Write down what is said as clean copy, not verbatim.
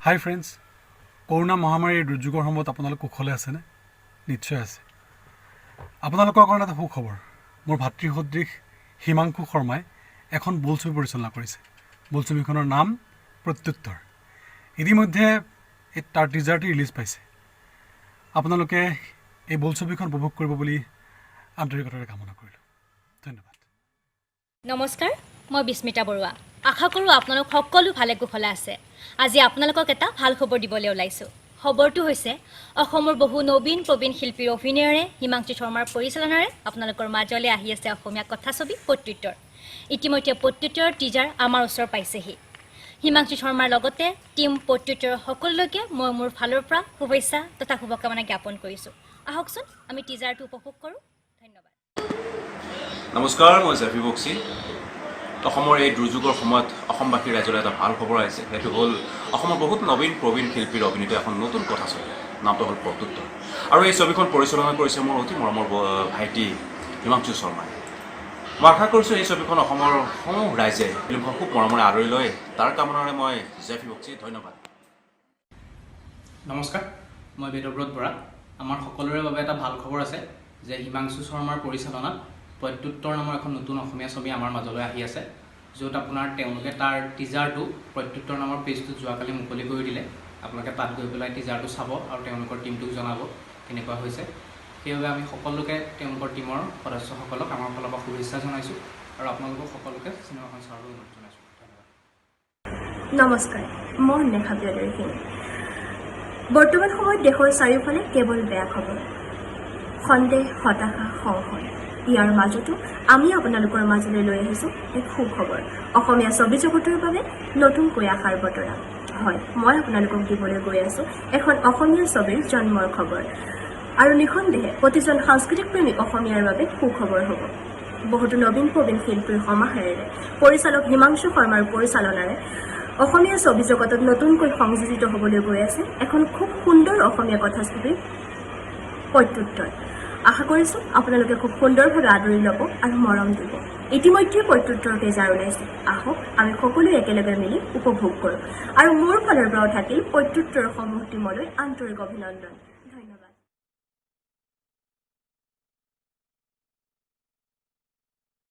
হাই friends, corona মহামাৰীৰ দুৰ্যোগৰ সময়ত আপোনালোক কুশলে আছেনে? নিশ্চয় আছে। আপোনালোকৰ কাৰণে এটা সুখবৰ। মোৰ ভাতৃসদৃশ হিমাংশু শৰ্মাই এখন বোলছবি পৰিচালনা কৰিছে। বোলছবিখনৰ নাম প্ৰত্যুত্তৰ। ইতিমধ্যে তাৰ টিজাৰটি ৰিলিজ পাইছে। আপোনালোকে এই বোলছবিখন উপভোগ কৰিব বুলি আন্তৰিকতাৰে কামনা কৰিলোঁ। ধন্যবাদ। নমস্কাৰ, মই বিস্মিতা বৰুৱা। আশা কৰোঁ আপোনালোক সকলো ভালে কুশলে আছে। আজি আপোনালোকক এটা ভাল খবৰ দিবলৈ ওলাইছোঁ। খবৰটো হৈছে অসমৰ বহু নবীন প্ৰবীণ শিল্পীৰ অভিনয়েৰে হিমাংশু শৰ্মাৰ পৰিচালনাৰে আপোনালোকৰ মাজলৈ আহি আছে অসমীয়া কথাছবি প্ৰত্যুত্তৰ। ইতিমধ্যে প্ৰত্যুত্তৰৰ টিজাৰ আমাৰ ওচৰ পাইছেহি। হিমাংশু শৰ্মাৰ লগতে টীম প্ৰত্যুত্তৰৰ সকলোলৈকে মই মোৰ ফালৰ পৰা শুভেচ্ছা তথা শুভকামনা জ্ঞাপন কৰিছোঁ। আহকচোন আমি টিজাৰটো উপভোগ কৰোঁ। ধন্যবাদ। নমস্কাৰ, মই জেফি বক্সি। অসমৰ এই দুৰ্যোগৰ সময়ত অসমবাসীৰ ৰাইজলৈ এটা ভাল খবৰ আহিছে। সেইটো হ'ল অসমৰ বহুত নবীন প্ৰবীণ শিল্পীৰ অভিনীত এখন নতুন কথাছবি। নামটো হ'ল প্ৰত্যুত্তৰ। আৰু এই ছবিখন পৰিচালনা কৰিছে মোৰ অতি মৰমৰ ভাইটি হিমাংশু শৰ্মাই। মই আশা কৰিছোঁ এই ছবিখন অসমৰ সমূহ ৰাইজে ফিল্মখন খুব মৰমেৰে আদৰি লয়। তাৰ কামনাৰে মই জেফি বক্সি। ধন্যবাদ। নমস্কাৰ, মই বেদব্ৰত বৰা। আমাৰ সকলোৰে বাবে এটা ভাল খবৰ আছে যে হিমাংশু শৰ্মাৰ পৰিচালনাত প্ৰত্যুত্তৰ নামৰ এখন নতুন অসমীয়া ছবি আমাৰ মাজলৈ আহি আছে, য'ত আপোনাৰ তেওঁলোকে তাৰ টিজাৰটো প্ৰত্যুত্তৰ নামৰ পেজটোত যোৱাকালি মুকলি কৰি দিলে। আপোনালোকে তাত গৈ পেলাই টিজাৰটো চাব আৰু তেওঁলোকৰ টীমটোক জনাব কেনেকুৱা হৈছে। সেইবাবে আমি সকলোকে তেওঁলোকৰ টীমৰ সদস্যসকলক আমাৰ ফালৰ পৰা শুভেচ্ছা জনাইছোঁ আৰু আপোনালোকক সকলোকে চিনেমাখন চাবলৈ অনুৰোধ জনাইছোঁ। ধন্যবাদ। নমস্কাৰ, মই নেহা প্ৰিয়দৰ্শিনী। বৰ্তমান সময়ত দেশৰ চাৰিওফালে কেৱল বেয়া খবৰ, সন্দেহ, হতাশা, সংশয়। ইয়াৰ মাজতো আমি আপোনালোকৰ মাজলৈ লৈ আহিছোঁ এক সুখবৰ। অসমীয়া ছবি জগতৰ বাবে নতুনকৈ আশাৰ বতৰা। হয়, মই আপোনালোকক দিবলৈ গৈ আছোঁ এখন অসমীয়া ছবিৰ জন্মৰ খবৰ। আৰু নিঃসন্দেহে প্ৰতিজন সাংস্কৃতিক প্ৰেমী অসমীয়াৰ বাবে সুখবৰ হ'ব। বহুতো নবীন প্ৰবীণ শিল্পীৰ সমাহাৰেৰে পৰিচালক হিমাংশু শৰ্মাৰ পৰিচালনাৰে অসমীয়া ছবি জগতত নতুনকৈ সংযোজিত হ'বলৈ গৈ আছে এখন খুব সুন্দৰ অসমীয়া কথাছবি প্ৰত্যুত্তৰ। আশা কৰিছোঁ আপোনালোকে খুব সুন্দৰভাৱে আদৰি ল'ব আৰু মৰম দিব। ইতিমধ্যে প্ৰত্যুত্তৰ টিজাৰ ওলাইছে। আহক আমি সকলোৱে একেলগে মিলি উপভোগ কৰোঁ। আৰু মোৰ ফালৰ পৰাও থাকিল প্ৰত্যুত্তৰৰ সমূহ টীমলৈ আন্তৰিক অভিনন্দন।